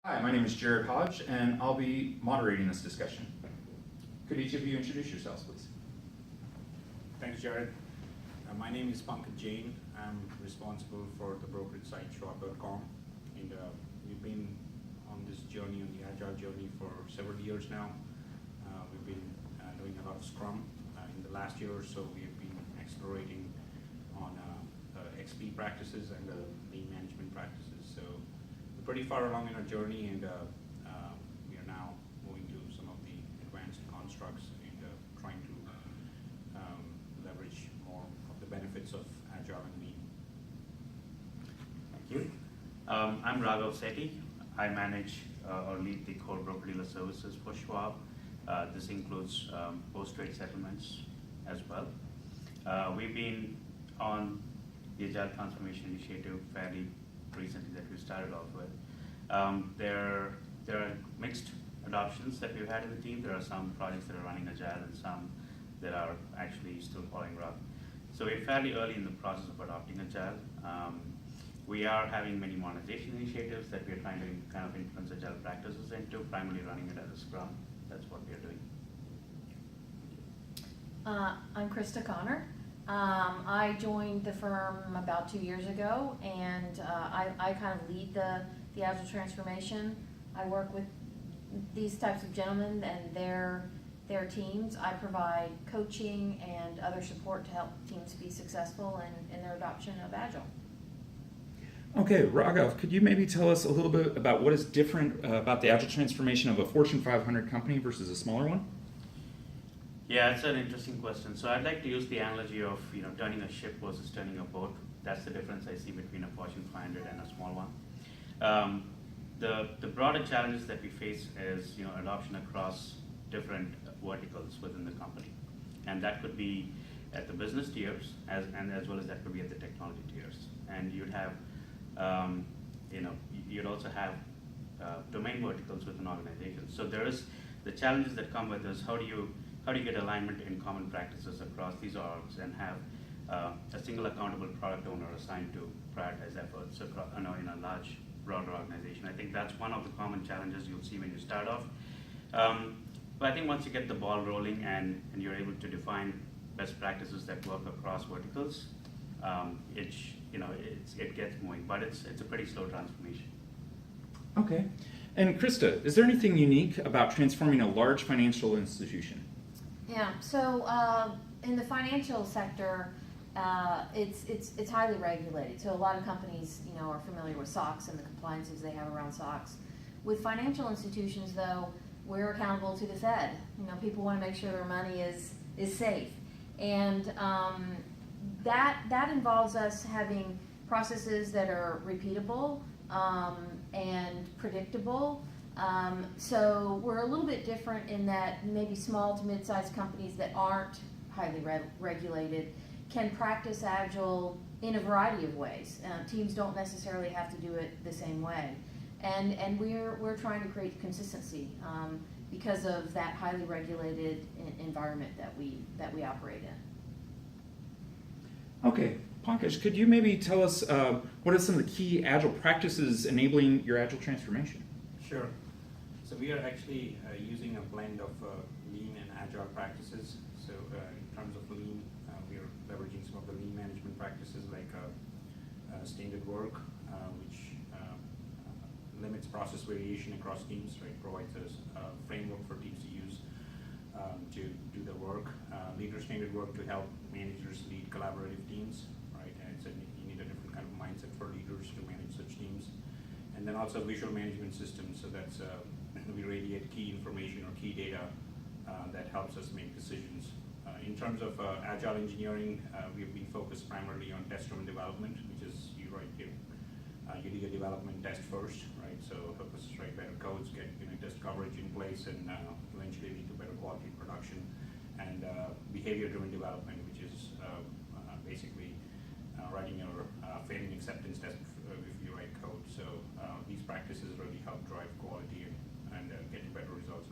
Hi, my name is Jared Hodge, and I'll be moderating this discussion. Could each of you introduce yourselves, please? Thanks, Jared. My name is Pankaj Jain. I'm responsible for the brokerage site Schwab.com, and we've been on this journey, on the Agile journey, for several years now. We've been doing a lot of Scrum. In the last year or so, we have been accelerating on XP practices and lean management practices. So we're pretty far along in our journey, and we are now moving to some of the advanced constructs and trying to leverage more of the benefits of Agile and Lean. Thank you. I'm Raghav Sethi. I manage or lead the core broker-dealer services for Schwab. This includes post-trade settlements as well. We've been on the Agile Transformation Initiative fairly recently that we started off with. There are mixed adoptions that we've had in the team. There are some projects that are running Agile and some that are actually still following RUG. So we're fairly early in the process of adopting Agile. We are having many monetization initiatives that we are trying to kind of influence Agile practices into, primarily running it as a Scrum. That's what we are doing. I'm Krista Connor. I joined the firm about 2 years ago, and I kind of lead the Agile transformation. I work with these types of gentlemen and their teams. I provide coaching and other support to help teams be successful in their adoption of Agile. Okay, Raghav, could you maybe tell us a little bit about what is different about the Agile transformation of a Fortune 500 company versus a smaller one? Yeah, it's an interesting question. So I'd like to use the analogy of turning a ship versus turning a boat. That's the difference I see between a Fortune 500 and a small one. The broader challenges that we face is adoption across different verticals within the company, and that could be at the business tiers as well as that could be at the technology tiers. And you'd have you'd also have domain verticals within organizations. So there is the challenges that come with this. How do you get alignment in common practices across these orgs and have a single accountable product owner assigned to prioritize efforts across, in a large, broader organization? I think that's one of the common challenges you'll see when you start off. But I think once you get the ball rolling and you're able to define best practices that work across verticals, it gets moving. But it's a pretty slow transformation. Okay. And Krista, is there anything unique about transforming a large financial institution? Yeah. So in the financial sector, it's highly regulated. So a lot of companies, are familiar with SOX and the compliances they have around SOX. With financial institutions, though, we're accountable to the Fed. People want to make sure their money is safe, and that involves us having processes that are repeatable and predictable. So we're a little bit different in that maybe small to mid-sized companies that aren't highly regulated can practice Agile in a variety of ways. Teams don't necessarily have to do it the same way, and we're trying to create consistency because of that highly regulated environment that we operate in. Okay, Pankaj, could you maybe tell us what are some of the key Agile practices enabling your Agile transformation? Sure. So we are actually using a blend of Lean and Agile practices. So in terms of Lean, we are leveraging some of the Lean management practices like standard work, which limits process variation across teams, right? Provides us a framework for teams to use to do their work. Leader standard work to help managers lead collaborative teams, right? And you need a different kind of mindset for leaders to manage such teams. And then also visual management systems, so that's we radiate key information or key data that helps us make decisions. In terms of Agile engineering, we've been focused primarily on test-driven development, which is you do a development test first, right? So help us write better codes, get test coverage in place, and eventually lead to better quality production. And behavior-driven development, which is basically writing your failing acceptance test if you write code. So these practices really help drive quality and getting better results.